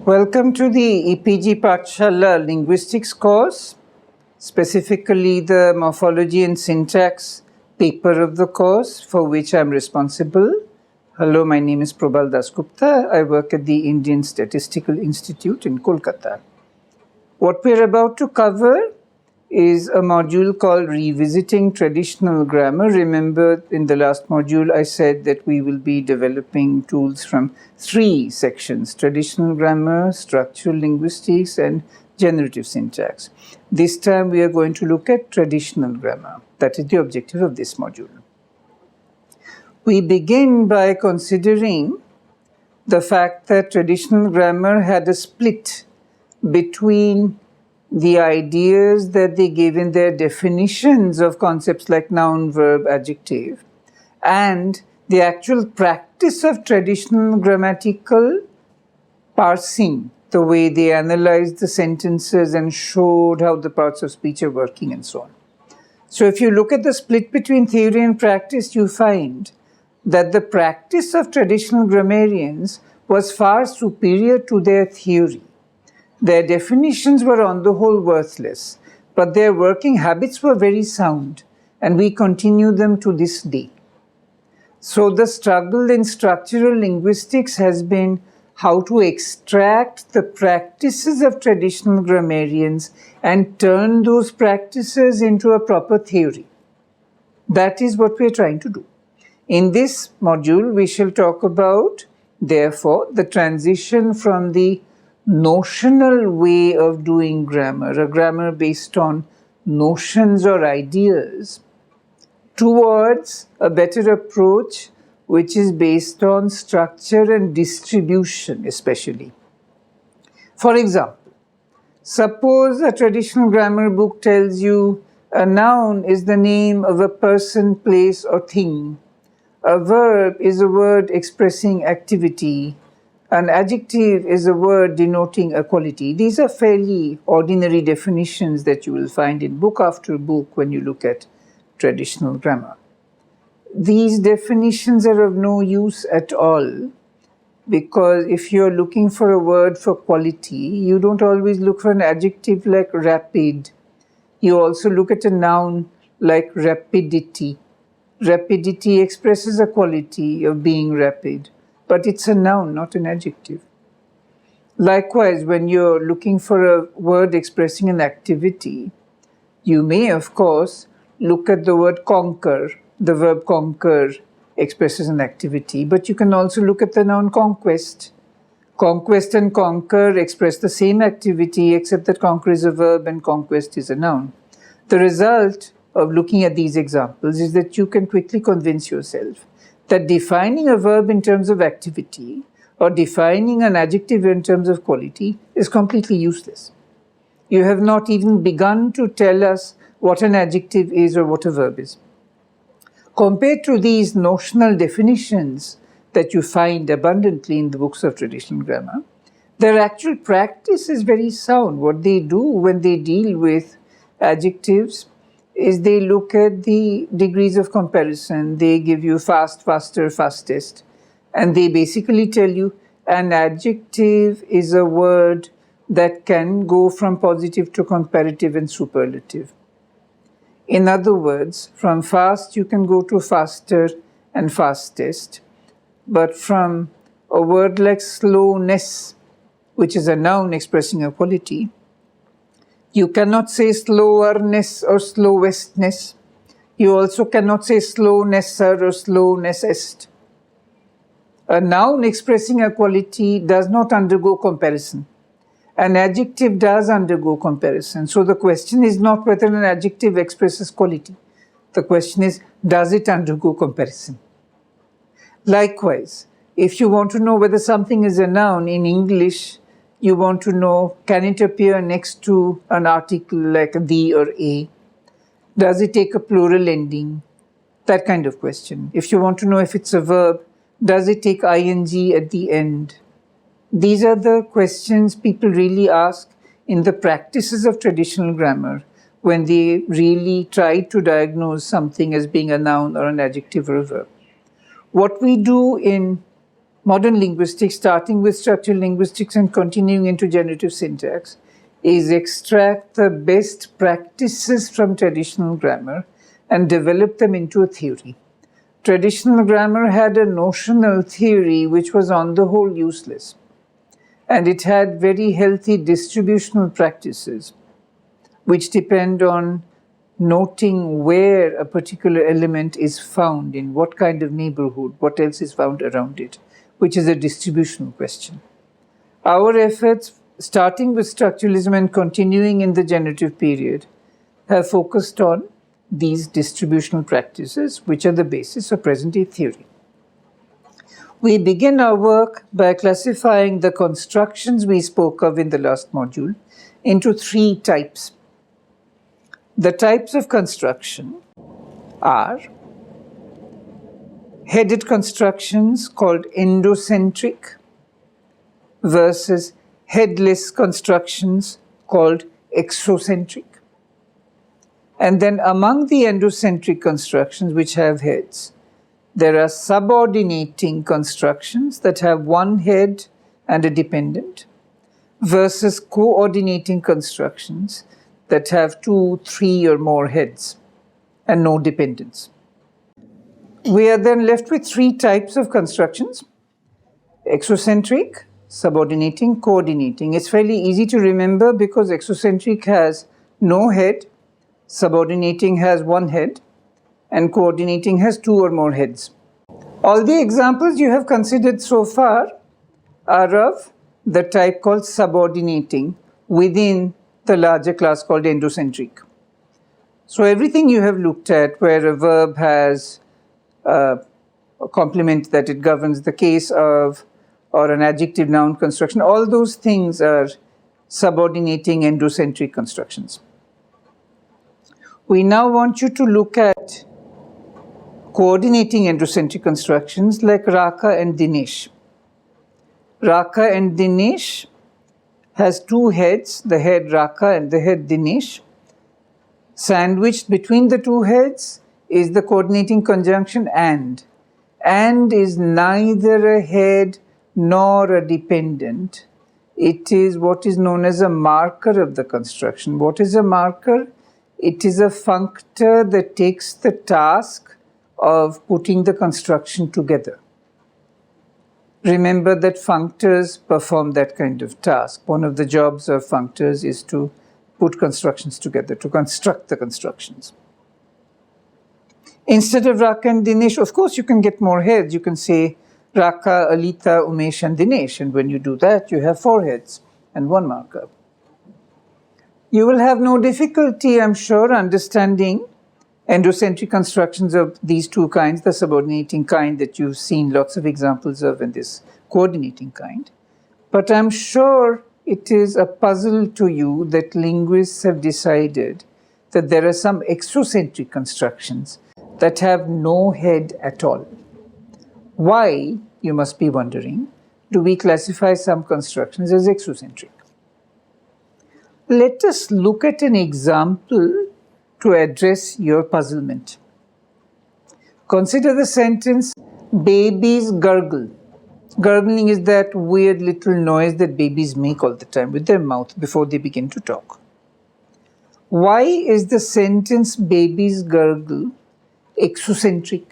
Welcome to the EPG Pathshala Linguistics course, specifically the Morphology and Syntax paper of the course for which I am responsible. Hello, my name is Prabal Dasgupta. I work at the Indian Statistical Institute in Kolkata. What we are about to cover is a module called Revisiting Traditional Grammar. Remember, in the last module, I said that we will be developing tools from three sections: traditional grammar, structural linguistics, and generative syntax. This time, we are going to look at traditional grammar. That is the objective of this module. We begin by considering the fact that traditional grammar had a split between the ideas that they gave in their definitions of concepts like noun, verb, adjective, and the actual practice of traditional grammatical parsing, the way they analyzed the sentences and showed how the parts of speech are working and so on. So if you look at the split between theory and practice, you find that the practice of traditional grammarians was far superior to their theory. Their definitions were on the whole worthless, but their working habits were very sound, and we continue them to this day. So the struggle in structural linguistics has been how to extract the practices of traditional grammarians and turn those practices into a proper theory. That is what we are trying to do. In this module, we shall talk about, therefore, the transition from the notional way of doing grammar, a grammar based on notions or ideas, towards a better approach which is based on structure and distribution especially. For example, suppose a traditional grammar book tells you a noun is the name of a person, place, or thing. A verb is a word expressing activity. An adjective is a word denoting a quality. These are fairly ordinary definitions that you will find in book after book when you look at traditional grammar. These definitions are of no use at all, because if you're looking for a word for quality, you don't always look for an adjective like rapid. You also look at a noun like rapidity. Rapidity expresses a quality of being rapid, but it's a noun, not an adjective. Likewise, when you're looking for a word expressing an activity, you may, of course, look at the word conquer. The verb conquer expresses an activity, but you can also look at the noun conquest. Conquest and conquer express the same activity, except that conquer is a verb and conquest is a noun. The result of looking at these examples is that you can quickly convince yourself that defining a verb in terms of activity or defining an adjective in terms of quality is completely useless. You have not even begun to tell us what an adjective is or what a verb is. Compared to these notional definitions that you find abundantly in the books of traditional grammar, their actual practice is very sound. What they do when they deal with adjectives is they look at the degrees of comparison. They give you fast, faster, fastest. And they basically tell you an adjective is a word that can go from positive to comparative and superlative. In other words, from fast you can go to faster and fastest. But from a word like slowness, which is a noun expressing a quality, you cannot say slowerness or slowestness. You also cannot say slownesser or slownessest. A noun expressing a quality does not undergo comparison. An adjective does undergo comparison. So the question is not whether an adjective expresses quality. The question is, does it undergo comparison? Likewise, if you want to know whether something is a noun in English, you want to know, can it appear next to an article like the or a? Does it take a plural ending? That kind of question. If you want to know if it's a verb, does it take ing at the end? These are the questions people really ask in the practices of traditional grammar when they really try to diagnose something as being a noun or an adjective or a verb. What we do in modern linguistics, starting with structural linguistics and continuing into generative syntax, is extract the best practices from traditional grammar and develop them into a theory. Traditional grammar had a notional theory which was on the whole useless, and it had very healthy distributional practices which depend on noting where a particular element is found, in what kind of neighborhood, what else is found around it, which is a distributional question. Our efforts, starting with structuralism and continuing in the generative period, have focused on these distributional practices, which are the basis of present-day theory. We begin our work by classifying the constructions we spoke of in the last module into three types. The types of construction are headed constructions called endocentric versus headless constructions called exocentric. And then among the endocentric constructions which have heads, there are subordinating constructions that have one head and a dependent versus coordinating constructions that have 2, 3 or more heads and no dependents. We are then left with three types of constructions: exocentric, subordinating, coordinating. It's fairly easy to remember because exocentric has no head, subordinating has one head, and coordinating has 2 or more heads. All the examples you have considered so far are of the type called subordinating within the larger class called endocentric. So everything you have looked at where a verb has a complement that it governs the case of, or an adjective noun construction, all those things are subordinating endocentric constructions. We now want you to look at coordinating endocentric constructions like Raka and Dinesh. Raka and Dinesh has 2 heads, the head Raka and the head Dinesh. Sandwiched between the 2 heads is the coordinating conjunction and. And is neither a head nor a dependent. It is what is known as a marker of the construction. What is a marker? It is a functor that takes the task of putting the construction together. Remember that functors perform that kind of task. One of the jobs of functors is to put constructions together, to construct the constructions. Instead of Raka and Dinesh, of course you can get more heads. You can say Raka, Alita, Umesh and Dinesh, and when you do that you have 4 heads and 1 marker. You will have no difficulty, I'm sure, understanding endocentric constructions of these 2 kinds, the subordinating kind that you've seen lots of examples of and this coordinating kind. But I'm sure it is a puzzle to you that linguists have decided that there are some exocentric constructions that have no head at all. Why, you must be wondering, do we classify some constructions as exocentric? Let us look at an example to address your puzzlement. Consider the sentence, babies gurgle. Gurgling is that weird little noise that babies make all the time with their mouth before they begin to talk. Why is the sentence babies gurgle exocentric?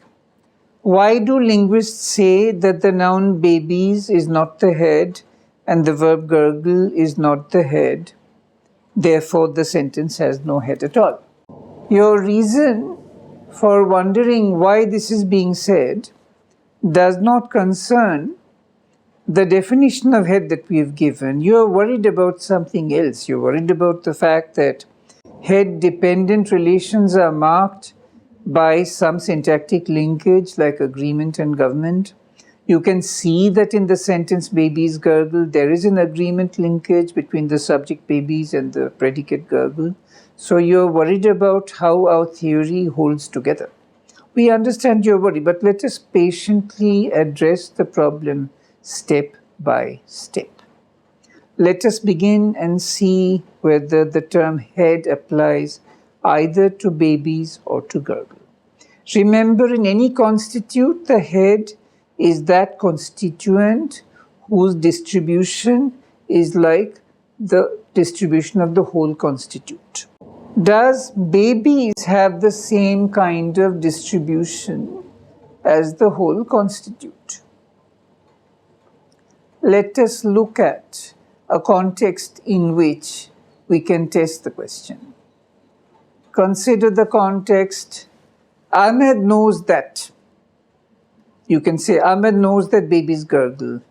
Why do linguists say that the noun babies is not the head and the verb gurgle is not the head? Therefore, the sentence has no head at all. Your reason for wondering why this is being said does not concern the definition of head that we have given. You are worried about something else. You're worried about the fact that head-dependent relations are marked by some syntactic linkage like agreement and government. You can see that in the sentence babies gurgle, there is an agreement linkage between the subject babies and the predicate gurgle. So you're worried about how our theory holds together. We understand your worry, but let us patiently address the problem step by step. Let us begin and see whether the term head applies either to babies or to gurgle. Remember, in any constitute, the head is that constituent whose distribution is like the distribution of the whole constituent. Does babies have the same kind of distribution as the whole constituent? Let us look at a context in which we can test the question. Consider the context, Ahmed knows that. You can say, Ahmed knows that babies gurgle.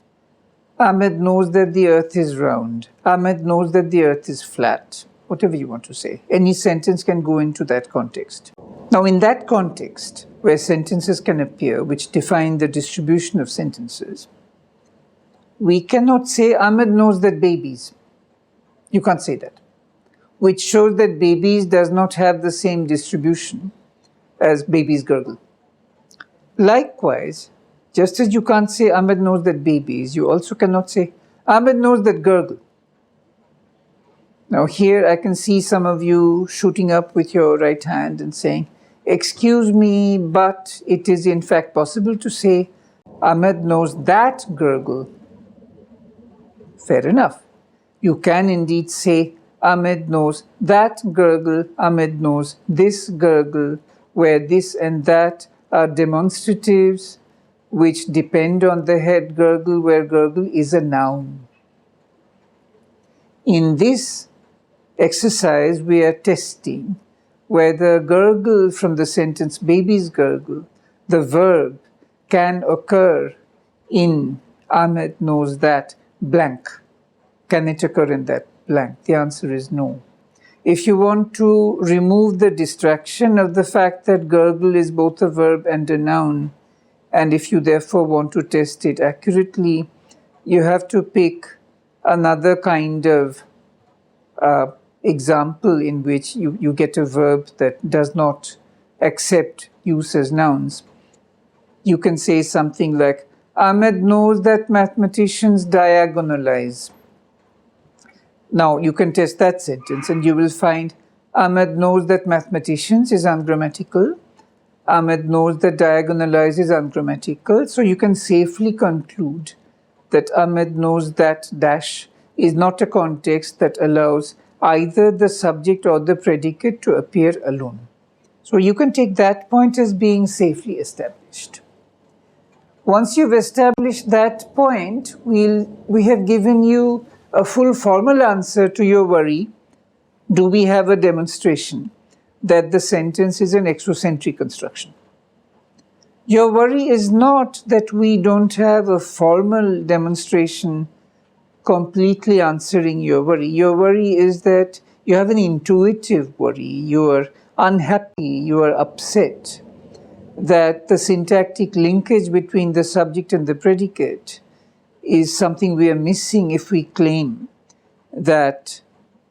Ahmed knows that the earth is round. Ahmed knows that the earth is flat. Whatever you want to say. Any sentence can go into that context. Now, in that context, where sentences can appear, which define the distribution of sentences, we cannot say Ahmed knows that babies. You can't say that. Which shows that babies does not have the same distribution as babies gurgle. Likewise, just as you can't say Ahmed knows that babies, you also cannot say Ahmed knows that gurgle. Now here I can see some of you shooting up with your right hand and saying, excuse me, but it is in fact possible to say Ahmed knows that gurgle. Fair enough. You can indeed say Ahmed knows that gurgle, Ahmed knows this gurgle, where this and that are demonstratives which depend on the head gurgle, where gurgle is a noun. In this exercise, we are testing whether gurgle from the sentence babies gurgle, the verb, can occur in Ahmed knows that blank. Can it occur in that blank? The answer is no. If you want to remove the distraction of the fact that gurgle is both a verb and a noun, and if you therefore want to test it accurately, you have to pick another kind of example in which you get a verb that does not accept use as nouns. You can say something like, Ahmed knows that mathematicians diagonalize. Now, you can test that sentence and you will find Ahmed knows that mathematicians is ungrammatical. Ahmed knows that diagonalize is ungrammatical. So you can safely conclude that Ahmed knows that dash is not a context that allows either the subject or the predicate to appear alone. So you can take that point as being safely established. Once you've established that point, we have given you a full formal answer to your worry. Do we have a demonstration that the sentence is an exocentric construction? Your worry is not that we don't have a formal demonstration completely answering your worry. Your worry is that you have an intuitive worry. You are unhappy, you are upset that the syntactic linkage between the subject and the predicate is something we are missing if we claim that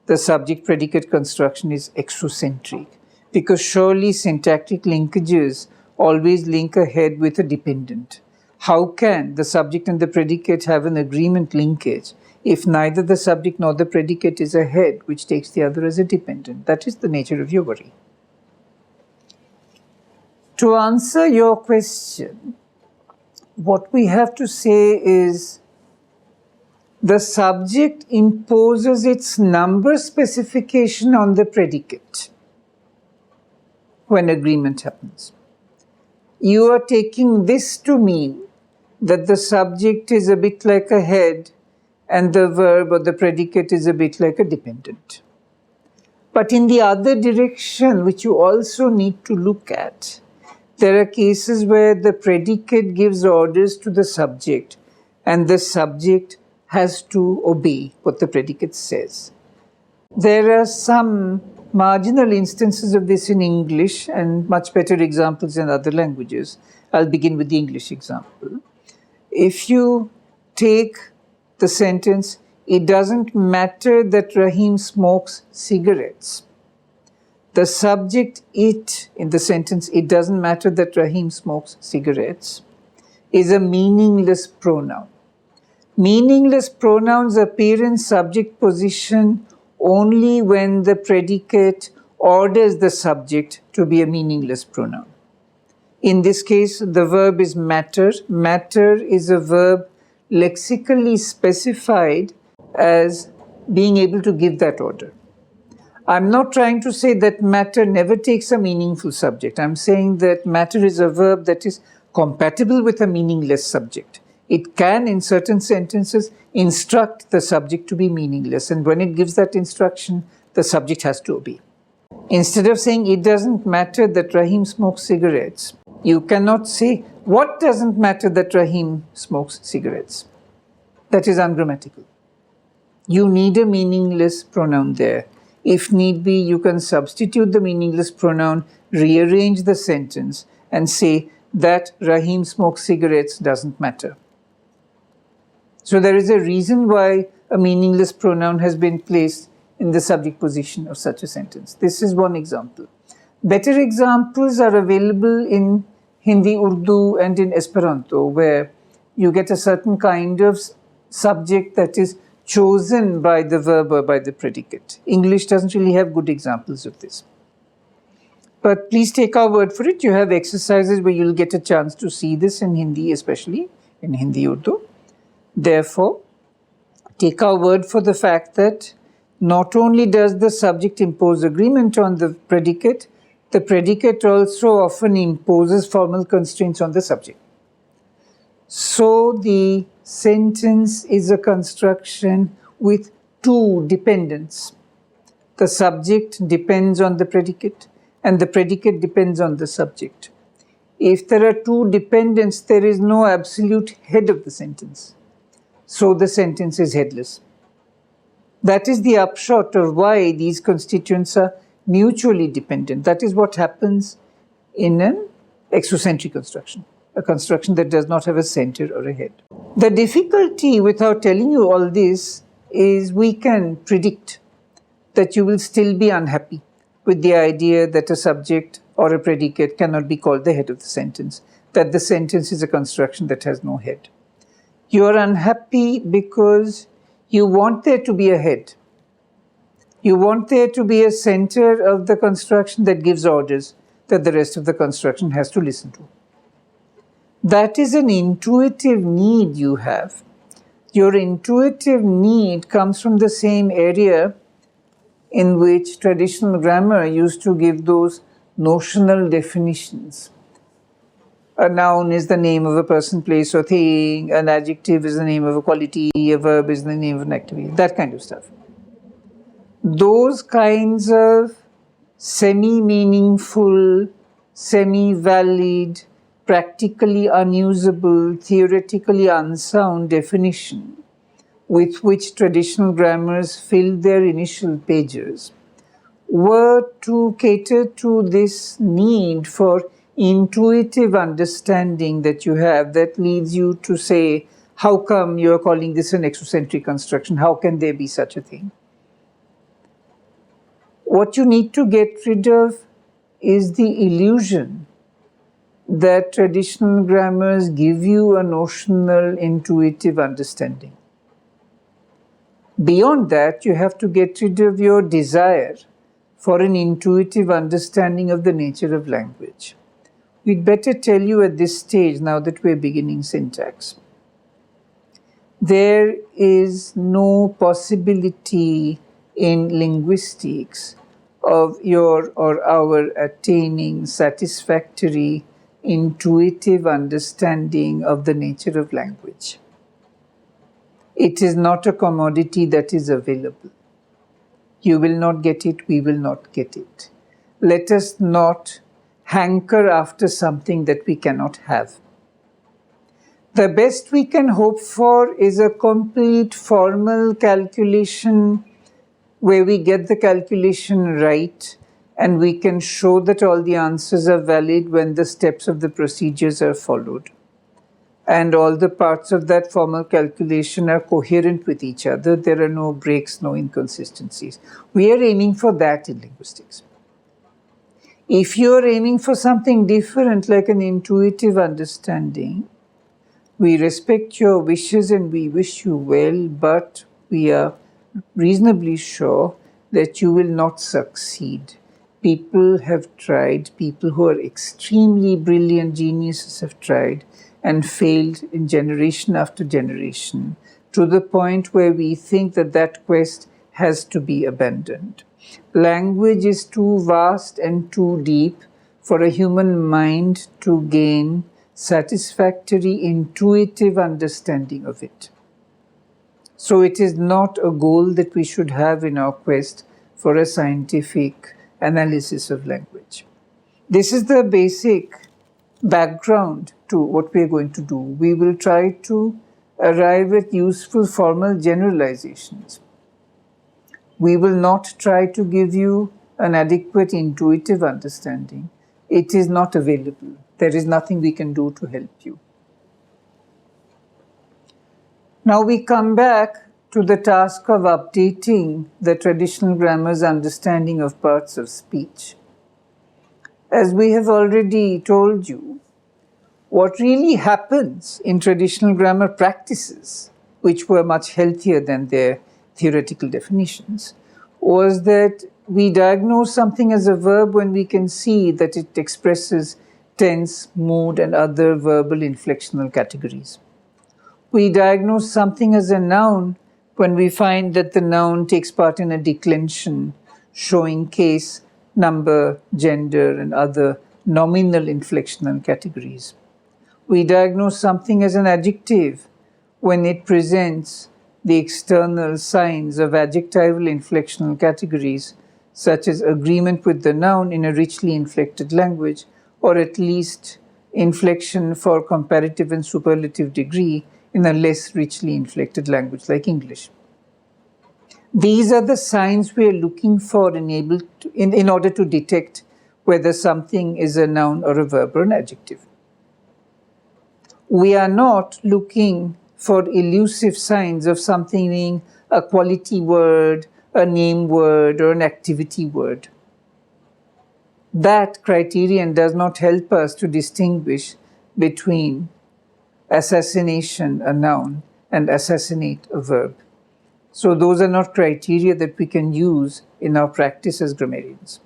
the subject-predicate construction is exocentric. Because surely syntactic linkages always link a head with a dependent. How can the subject and the predicate have an agreement linkage if neither the subject nor the predicate is a head which takes the other as a dependent? That is the nature of your worry. To answer your question, what we have to say is the subject imposes its number specification on the predicate when agreement happens. You are taking this to mean that the subject is a bit like a head and the verb or the predicate is a bit like a dependent. But in the other direction, which you also need to look at, there are cases where the predicate gives orders to the subject and the subject has to obey what the predicate says. There are some marginal instances of this in English and much better examples in other languages. I'll begin with the English example. If you take the sentence, it doesn't matter that Rahim smokes cigarettes. The subject, it, in the sentence, it doesn't matter that Rahim smokes cigarettes, is a meaningless pronoun. Meaningless pronouns appear in subject position only when the predicate orders the subject to be a meaningless pronoun. In this case, the verb is matter. Matter is a verb lexically specified as being able to give that order. I'm not trying to say that matter never takes a meaningful subject. I'm saying that matter is a verb that is compatible with a meaningless subject. It can, in certain sentences, instruct the subject to be meaningless. And when it gives that instruction, the subject has to obey. Instead of saying, it doesn't matter that Rahim smokes cigarettes, you cannot say, what doesn't matter that Rahim smokes cigarettes? That is ungrammatical. You need a meaningless pronoun there. If need be, you can substitute the meaningless pronoun, rearrange the sentence, and say that Rahim smokes cigarettes doesn't matter. So there is a reason why a meaningless pronoun has been placed in the subject position of such a sentence. This is one example. Better examples are available in Hindi, Urdu, and in Esperanto, where you get a certain kind of subject that is chosen by the verb or by the predicate. English doesn't really have good examples of this. But please take our word for it. You have exercises where you'll get a chance to see this in Hindi, especially in Hindi, Urdu. Therefore, take our word for the fact that not only does the subject impose agreement on the predicate also often imposes formal constraints on the subject. So the sentence is a construction with two dependents. The subject depends on the predicate, and the predicate depends on the subject. If there are two dependents, there is no absolute head of the sentence. So the sentence is headless. That is the upshot of why these constituents are mutually dependent. That is what happens in an exocentric construction, a construction that does not have a center or a head. The difficulty without telling you all this is we can predict that you will still be unhappy with the idea that a subject or a predicate cannot be called the head of the sentence, that the sentence is a construction that has no head. You are unhappy because you want there to be a head. You want there to be a center of the construction that gives orders that the rest of the construction has to listen to. That is an intuitive need you have. Your intuitive need comes from the same area in which traditional grammar used to give those notional definitions. A noun is the name of a person, place, or thing. An adjective is the name of a quality. A verb is the name of an activity. That kind of stuff. Those kinds of semi-meaningful, semi-valid, practically unusable, theoretically unsound definition with which traditional grammars filled their initial pages were to cater to this need for intuitive understanding that you have that leads you to say, how come you are calling this an exocentric construction? How can there be such a thing? What you need to get rid of is the illusion that traditional grammars give you a notional intuitive understanding. Beyond that, you have to get rid of your desire for an intuitive understanding of the nature of language. We'd better tell you at this stage, now that we're beginning syntax, there is no possibility in linguistics of your or our attaining satisfactory intuitive understanding of the nature of language. It is not a commodity that is available. You will not get it, we will not get it. Let us not hanker after something that we cannot have. The best we can hope for is a complete formal calculation where we get the calculation right and we can show that all the answers are valid when the steps of the procedures are followed. And all the parts of that formal calculation are coherent with each other. There are no breaks, no inconsistencies. We are aiming for that in linguistics. If you are aiming for something different, like an intuitive understanding, we respect your wishes and we wish you well, but we are reasonably sure that you will not succeed people have tried, people who are extremely brilliant geniuses have tried and failed in generation after generation, to the point where we think that that quest has to be abandoned. Language is too vast and too deep for a human mind to gain satisfactory, intuitive understanding of it. So it is not a goal that we should have in our quest for a scientific analysis of language. This is the basic background to what we are going to do. We will try to arrive at useful formal generalizations. We will not try to give you an adequate intuitive understanding. It is not available. There is nothing we can do to help you. Now we come back to the task of updating the traditional grammar's understanding of parts of speech. As we have already told you, what really happens in traditional grammar practices, which were much healthier than their theoretical definitions, was that we diagnose something as a verb when we can see that it expresses tense, mood, and other verbal inflectional categories. We diagnose something as a noun when we find that the noun takes part in a declension showing case, number, gender, and other nominal inflectional categories. We diagnose something as an adjective when it presents the external signs of adjectival inflectional categories, such as agreement with the noun in a richly inflected language, or at least inflection for comparative and superlative degree in a less richly inflected language like English. These are the signs we are looking for in order to detect whether something is a noun or a verb or an adjective. We are not looking for elusive signs of something being a quality word, a name word, or an activity word. That criterion does not help us to distinguish between assassination, a noun, and assassinate, a verb. So those are not criteria that we can use in our practice as grammarians.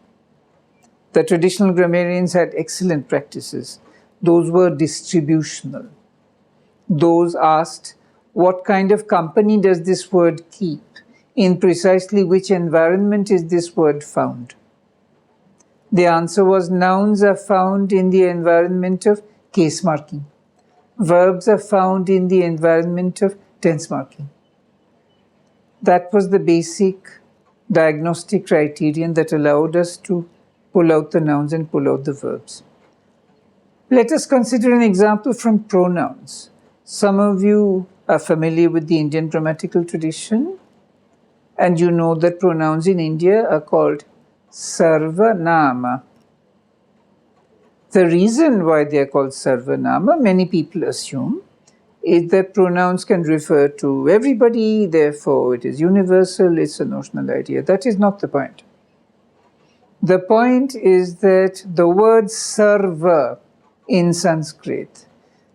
The traditional grammarians had excellent practices. Those were distributional. Those asked, what kind of company does this word keep? In precisely which environment is this word found? The answer was nouns are found in the environment of case marking. Verbs are found in the environment of tense marking. That was the basic diagnostic criterion that allowed us to pull out the nouns and pull out the verbs. Let us consider an example from pronouns. Some of you are familiar with the Indian grammatical tradition, and you know that pronouns in India are called sarvanama. The reason why they are called sarvanama, many people assume, is that pronouns can refer to everybody, therefore it is universal, it's a notional idea. That is not the point. The point is that the word sarva in Sanskrit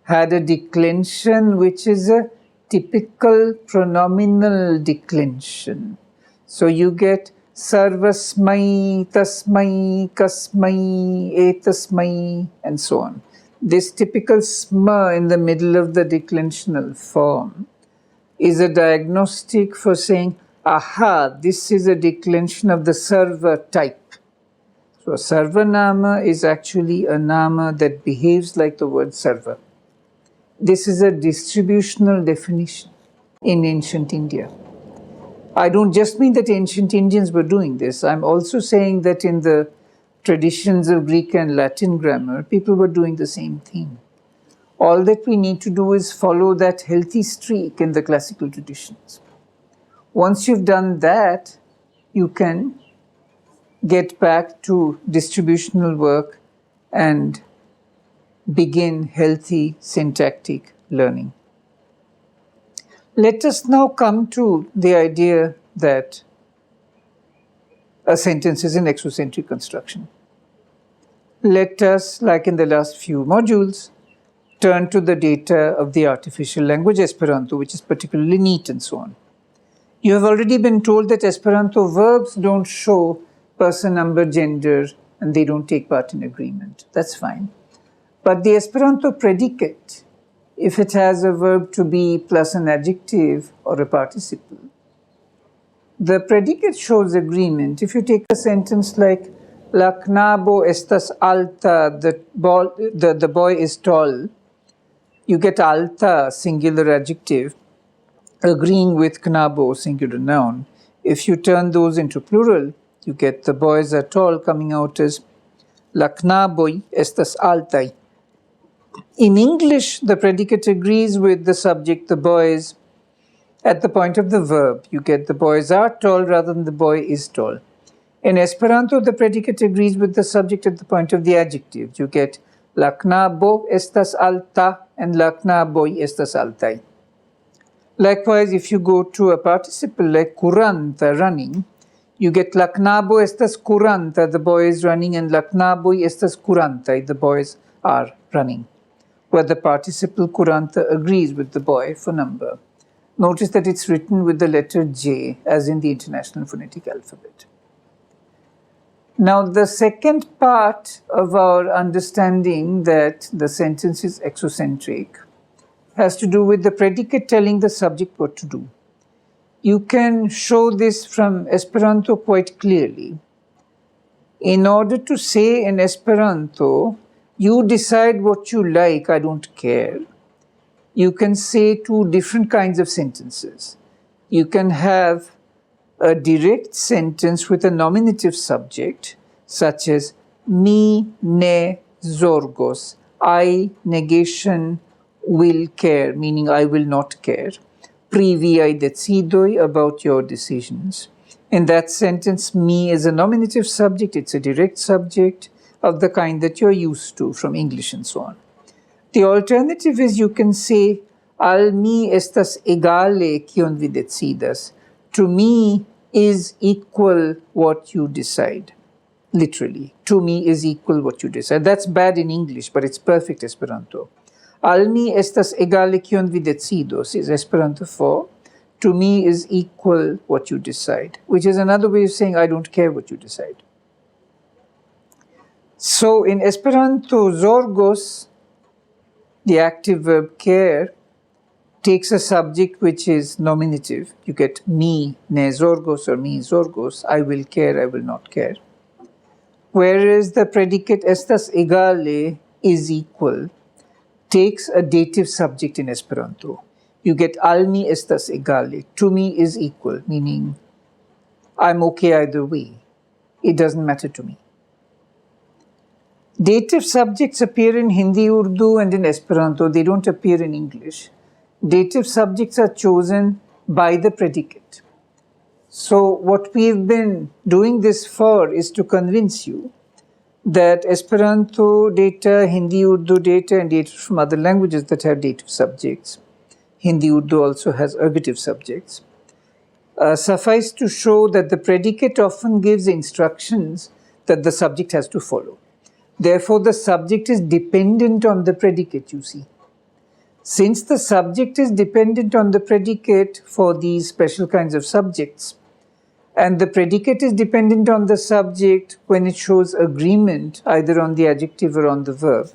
had a declension which is a typical pronominal declension. So you get sarvasmai, tasmai, kasmai, etasmai, and so on. This typical sma in the middle of the declensional form is a diagnostic for saying, aha, this is a declension of the sarva type. So a sarvanama is actually a nama that behaves like the word sarva. This is a distributional definition in ancient India. I don't just mean that ancient Indians were doing this. I'm also saying that in the traditions of Greek and Latin grammar, people were doing the same thing. All that we need to do is follow that healthy streak in the classical traditions. Once you've done that, you can get back to distributional work and begin healthy syntactic learning. Let us now come to the idea that a sentence is an exocentric construction. Let us, like in the last few modules, turn to the data of the artificial language Esperanto, which is particularly neat and so on. You have already been told that Esperanto verbs don't show person, number, gender, and they don't take part in agreement. That's fine. But the Esperanto predicate, if it has a verb to be plus an adjective or a participle, the predicate shows agreement. If you take a sentence like, La knabo estas alta, the boy is tall, you get alta, singular adjective, agreeing with knabo, singular noun. If you turn those into plural, you get the boys are tall coming out as La knaboj estas altaj. In English, the predicate agrees with the subject, the boys, at the point of the verb. You get the boys are tall rather than the boy is tall. In Esperanto, the predicate agrees with the subject at the point of the adjective. You get La knabo estas alta and La knaboj estas altaj. Likewise, if you go to a participle like kuranta, running, you get La knabo estas kuranta, the boy is running, and La knaboj estas kurantaj, the boys are running, where the participle kuranta agrees with the boy for number. Notice that it's written with the letter J, as in the International Phonetic Alphabet. Now, the second part of our understanding that the sentence is exocentric has to do with the predicate telling the subject what to do. You can show this from Esperanto quite clearly. In order to say in Esperanto, you decide what you like, I don't care, you can say two different kinds of sentences. You can have a direct sentence with a nominative subject, such as mi ne zorgos, I, negation, will care, meaning I will not care, pri viaj decidoj, about your decisions. In that sentence, mi is a nominative subject, it's a direct subject of the kind that you're used to from English and so on. The alternative is you can say, al mi estas egale kion vi decidas. To me is equal what you decide. Literally, to me is equal what you decide. That's bad in English, but it's perfect Esperanto. Al mi estas egale kion vi decidos is Esperanto for to me is equal what you decide, which is another way of saying I don't care what you decide. So in Esperanto, zorgos, the active verb care, takes a subject which is nominative. You get mi ne zorgos or mi zorgos, I will care, I will not care. Whereas the predicate estas egale, is equal, takes a dative subject in Esperanto. You get al mi estas egale, to me is equal, meaning I'm okay either way. It doesn't matter to me. Dative subjects appear in Hindi, Urdu, and in Esperanto. They don't appear in English. Dative subjects are chosen by the predicate. So what we've been doing this for is to convince you that Esperanto data, Hindi, Urdu data, and data from other languages that have dative subjects, Hindi, Urdu also has ergative subjects, suffice to show that the predicate often gives instructions that the subject has to follow. Therefore, the subject is dependent on the predicate, you see. Since the subject is dependent on the predicate for these special kinds of subjects, and the predicate is dependent on the subject when it shows agreement either on the adjective or on the verb,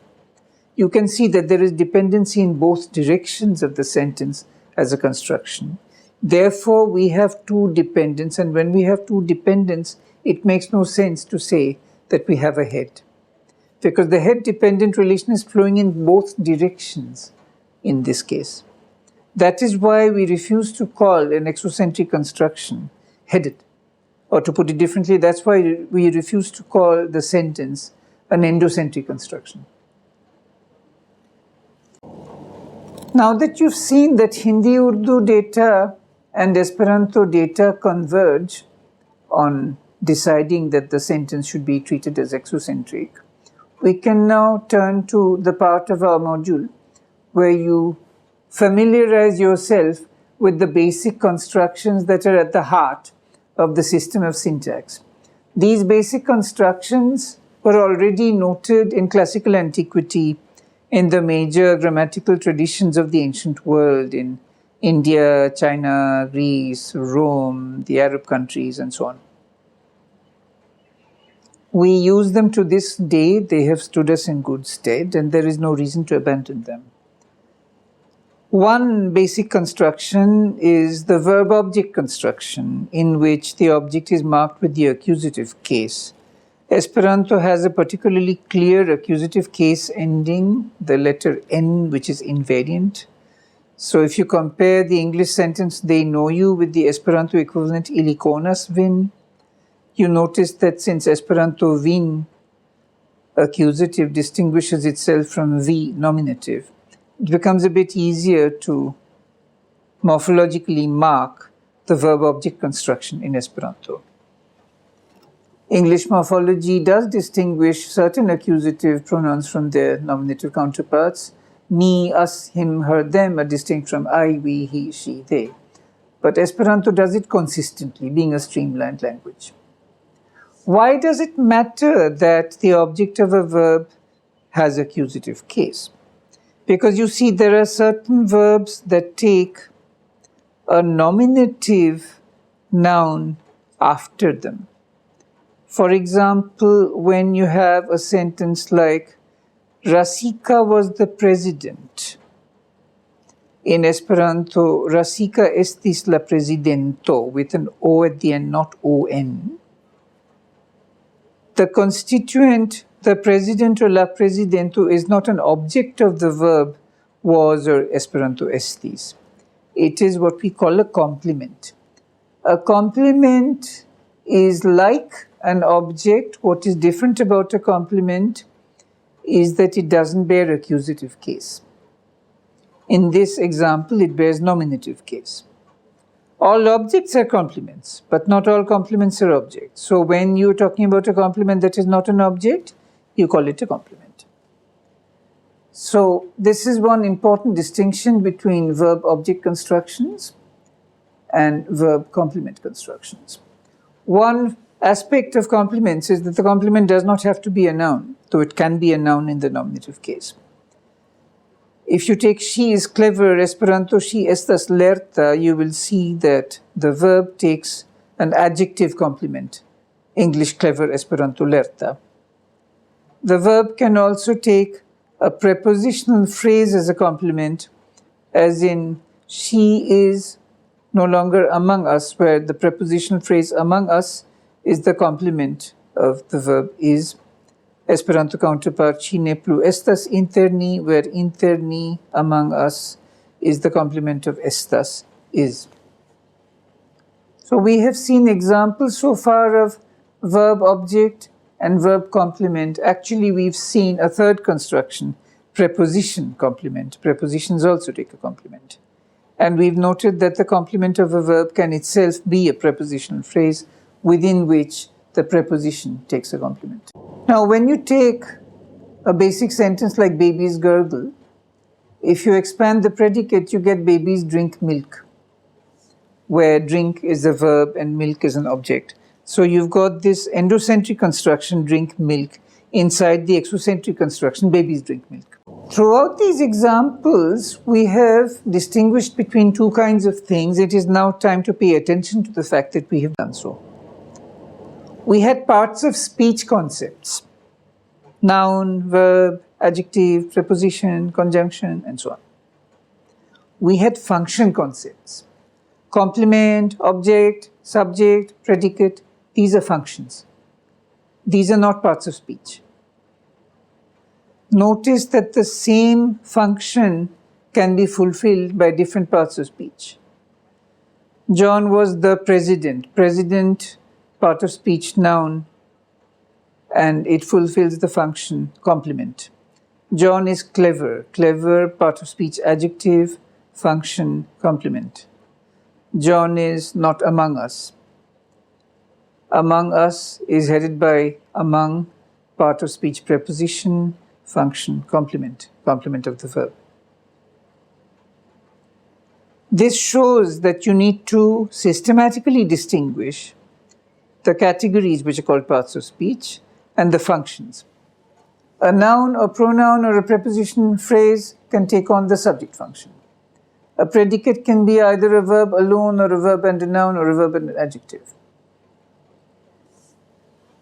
you can see that there is dependency in both directions of the sentence as a construction. Therefore, we have two dependents, and when we have two dependents, it makes no sense to say that we have a head, because the head-dependent relation is flowing in both directions in this case. That is why we refuse to call an exocentric construction headed. Or to put it differently, that's why we refuse to call the sentence an endocentric construction. Now that you've seen that Hindi, Urdu data and Esperanto data converge on deciding that the sentence should be treated as exocentric, we can now turn to the part of our module where you familiarize yourself with the basic constructions that are at the heart of the system of syntax. These basic constructions were already noted in classical antiquity in the major grammatical traditions of the ancient world in India, China, Greece, Rome, the Arab countries, and so on. We use them to this day. They have stood us in good stead, and there is no reason to abandon them. One basic construction is the verb-object construction, in which the object is marked with the accusative case. Esperanto has a particularly clear accusative case ending, the letter N, which is invariant. So if you compare the English sentence, they know you, with the Esperanto equivalent, ili konas vin, you notice that since Esperanto vin, accusative, distinguishes itself from vi, nominative, it becomes a bit easier to morphologically mark the verb-object construction in Esperanto. English morphology does distinguish certain accusative pronouns from their nominative counterparts. Me, us, him, her, them are distinct from I, we, he, she, they. But Esperanto does it consistently, being a streamlined language. Why does it matter that the object of a verb has accusative case? Because you see, there are certain verbs that take a nominative noun after them. For example, when you have a sentence like, Rasika was the president. In Esperanto, Rasika estis la presidento, with an O at the end, not ON. The constituent, the president or la presidento, is not an object of the verb was or Esperanto estis. It is what we call a complement. A complement is like an object. What is different about a complement is that it doesn't bear accusative case. In this example, it bears nominative case. All objects are complements, but not all complements are objects. So when you're talking about a complement that is not an object, you call it a complement. So this is one important distinction between verb-object constructions and verb-complement constructions. One aspect of complements is that the complement does not have to be a noun, though it can be a noun in the nominative case. If you take she is clever, Esperanto she estas lerta, you will see that the verb takes an adjective complement, English clever, Esperanto lerta. The verb can also take a prepositional phrase as a complement, as in she is no longer among us, where the prepositional phrase among us is the complement of the verb is. Esperanto counterpart, ci ne plu estas inter ni, where inter ni, among us, is the complement of estas, is. So we have seen examples so far of verb object and verb complement. Actually, we've seen a third construction, preposition complement. Prepositions also take a complement. And we've noted that the complement of a verb can itself be a prepositional phrase within which the preposition takes a complement. Now, when you take a basic sentence like babies gurgle, if you expand the predicate, you get babies drink milk, where drink is a verb and milk is an object. So you've got this endocentric construction, drink milk, inside the exocentric construction, babies drink milk. Throughout these examples, we have distinguished between two kinds of things. It is now time to pay attention to the fact that we have done so. We had parts of speech concepts, noun, verb, adjective, preposition, conjunction, and so on. We had function concepts, complement, object, subject, predicate. These are functions. These are not parts of speech. Notice that the same function can be fulfilled by different parts of speech. John was the president. President, part of speech, noun, and it fulfills the function complement. John is clever. Clever, part of speech, adjective, function, complement. John is not among us. Among us is headed by among, part of speech, preposition, function, complement, complement of the verb. This shows that you need to systematically distinguish the categories which are called parts of speech and the functions. A noun or pronoun or a preposition phrase can take on the subject function. A predicate can be either a verb alone or a verb and a noun or a verb and an adjective.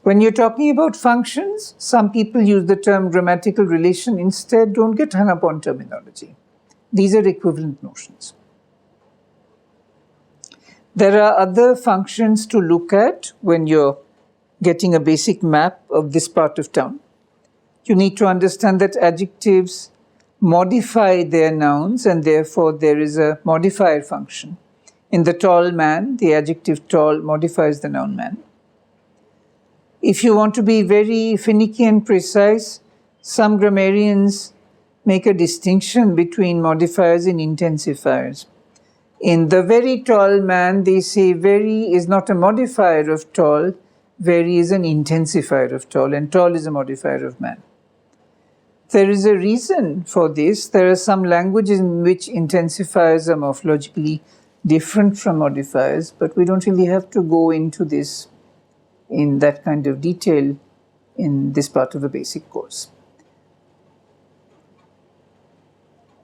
When you're talking about functions, some people use the term grammatical relation instead. Don't get hung up on terminology. These are equivalent notions. There are other functions to look at when you're getting a basic map of this part of town. You need to understand that adjectives modify their nouns, and therefore there is a modifier function. In the tall man, the adjective tall modifies the noun man. If you want to be very finicky and precise, some grammarians make a distinction between modifiers and intensifiers. In the very tall man, they say very is not a modifier of tall, very is an intensifier of tall, and tall is a modifier of man. There is a reason for this. There are some languages in which intensifiers are morphologically different from modifiers, but we don't really have to go into this in that kind of detail in this part of the basic course.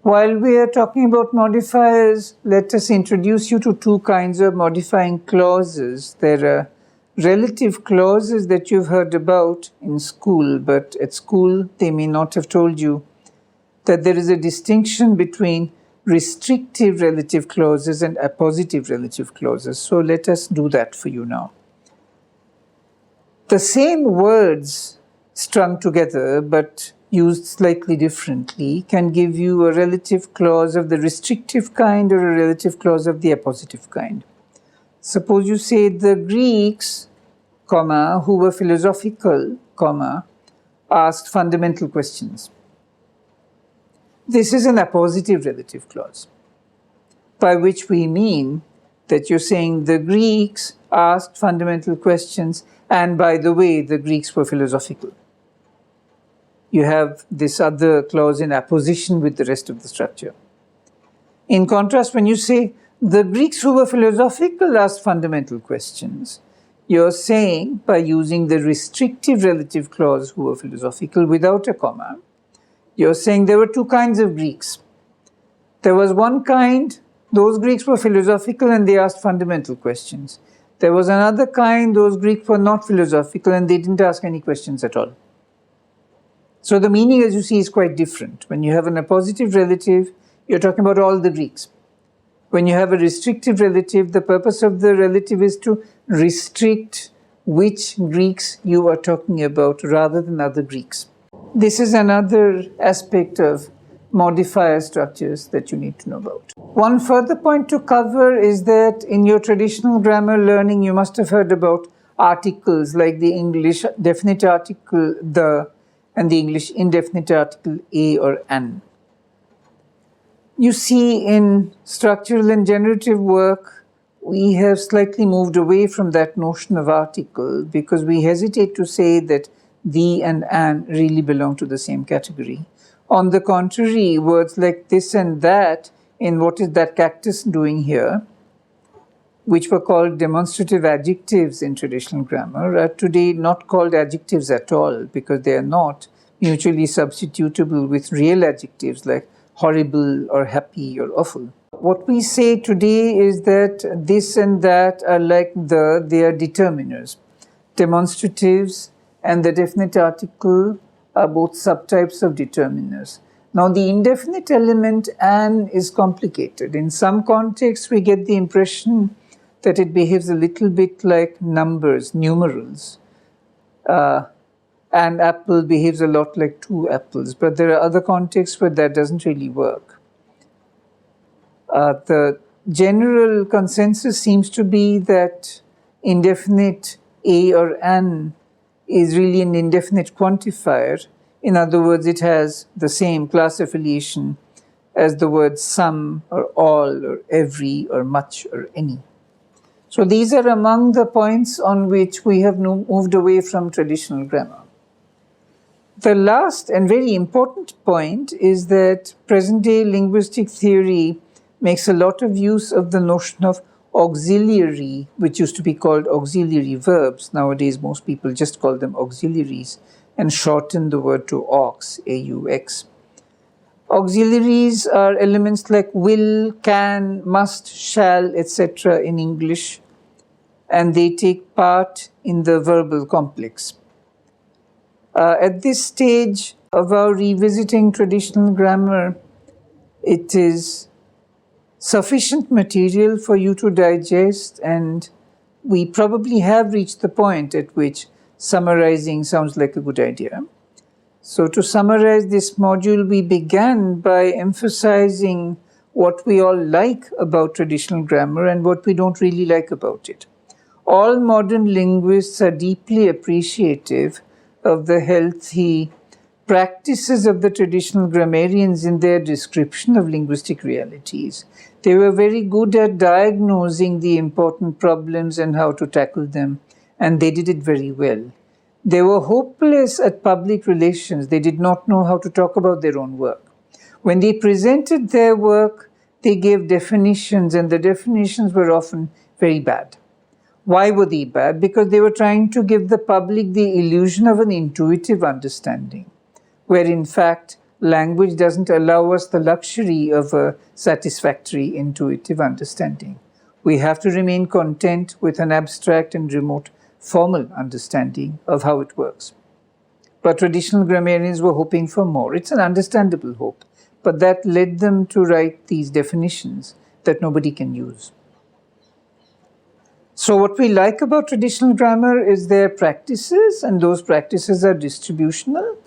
While we are talking about modifiers, let us introduce you to two kinds of modifying clauses. There are relative clauses that you've heard about in school, but at school they may not have told you that there is a distinction between restrictive relative clauses and appositive relative clauses. So let us do that for you now. The same words strung together but used slightly differently can give you a relative clause of the restrictive kind or a relative clause of the appositive kind. Suppose you say the Greeks, comma, who were philosophical, comma, asked fundamental questions. This is an appositive relative clause, by which we mean that you're saying the Greeks asked fundamental questions, and by the way, the Greeks were philosophical. You have this other clause in apposition with the rest of the structure. In contrast, when you say the Greeks who were philosophical asked fundamental questions, you're saying, by using the restrictive relative clause who were philosophical without a comma, you're saying there were two kinds of Greeks. There was one kind, those Greeks were philosophical and they asked fundamental questions. There was another kind, those Greeks were not philosophical and they didn't ask any questions at all. So the meaning, as you see, is quite different. When you have an appositive relative, you're talking about all the Greeks. When you have a restrictive relative, the purpose of the relative is to restrict which Greeks you are talking about rather than other Greeks. This is another aspect of modifier structures that you need to know about. One further point to cover is that in your traditional grammar learning, you must have heard about articles like the English definite article the and the English indefinite article a or an. You see, in structural and generative work, we have slightly moved away from that notion of article because we hesitate to say that the and an really belong to the same category. On the contrary, words like this and that in what is that cactus doing here, which were called demonstrative adjectives in traditional grammar, are today not called adjectives at all because they are not mutually substitutable with real adjectives like horrible or happy or awful. What we say today is that this and that are like they are determiners. Demonstratives and the definite article are both subtypes of determiners. Now the indefinite element an is complicated. In some contexts we get the impression that it behaves a little bit like numbers, numerals. An apple behaves a lot like two apples, but there are other contexts where that doesn't really work. The general consensus seems to be that indefinite a or an is really an indefinite quantifier. In other words, it has the same class affiliation as the words some or all or every or much or any. So these are among the points on which we have moved away from traditional grammar. The last and very important point is that present-day linguistic theory makes a lot of use of the notion of auxiliary, which used to be called auxiliary verbs. Nowadays, most people just call them auxiliaries and shorten the word to aux, A-U-X. Auxiliaries are elements like will, can, must, shall, etc. in English, and they take part in the verbal complex. At this stage of our revisiting traditional grammar, it is sufficient material for you to digest, and we probably have reached the point at which summarizing sounds like a good idea. So to summarize this module, we began by emphasizing what we all like about traditional grammar and what we don't really like about it. All modern linguists are deeply appreciative of the healthy practices of the traditional grammarians in their description of linguistic realities. They were very good at diagnosing the important problems and how to tackle them, and they did it very well. They were hopeless at public relations. They did not know how to talk about their own work. When they presented their work, they gave definitions, and the definitions were often very bad. Why were they bad? Because they were trying to give the public the illusion of an intuitive understanding, where in fact language doesn't allow us the luxury of a satisfactory intuitive understanding. We have to remain content with an abstract and remote formal understanding of how it works. But traditional grammarians were hoping for more. It's an understandable hope, but that led them to write these definitions that nobody can use. So what we like about traditional grammar is their practices, and those practices are distributional.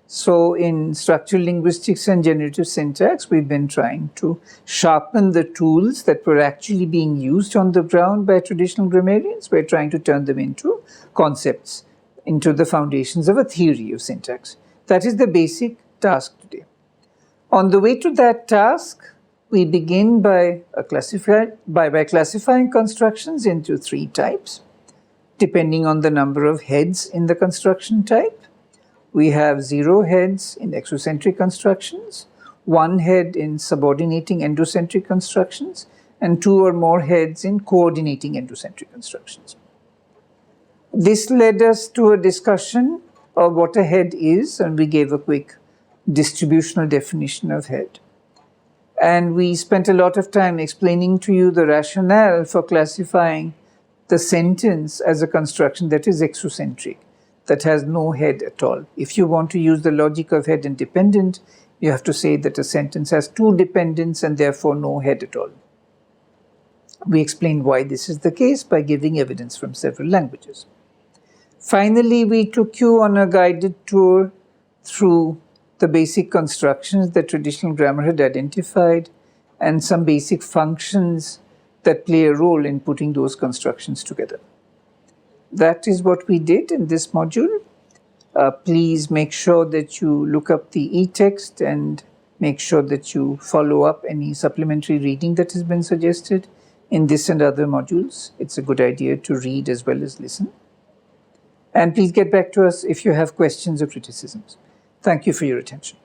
So in structural linguistics and generative syntax, we've been trying to sharpen the tools that were actually being used on the ground by traditional grammarians. We're trying to turn them into concepts, into the foundations of a theory of syntax. That is the basic task today. On the way to that task, we begin by classifying constructions into 3 types, depending on the number of heads in the construction type. We have 0 heads in exocentric constructions, 1 head in subordinating endocentric constructions, and 2 or more heads in coordinating endocentric constructions. This led us to a discussion of what a head is, and we gave a quick distributional definition of head. And we spent a lot of time explaining to you the rationale for classifying the sentence as a construction that is exocentric, that has no head at all. If you want to use the logic of head and dependent, you have to say that a sentence has 2 dependents and therefore no head at all. We explained why this is the case by giving evidence from several languages. Finally, we took you on a guided tour through the basic constructions that traditional grammar had identified and some basic functions that play a role in putting those constructions together. That is what we did in this module. Please make sure that you look up the e-text and make sure that you follow up any supplementary reading that has been suggested in this and other modules. It's a good idea to read as well as listen. And please get back to us if you have questions or criticisms. Thank you for your attention.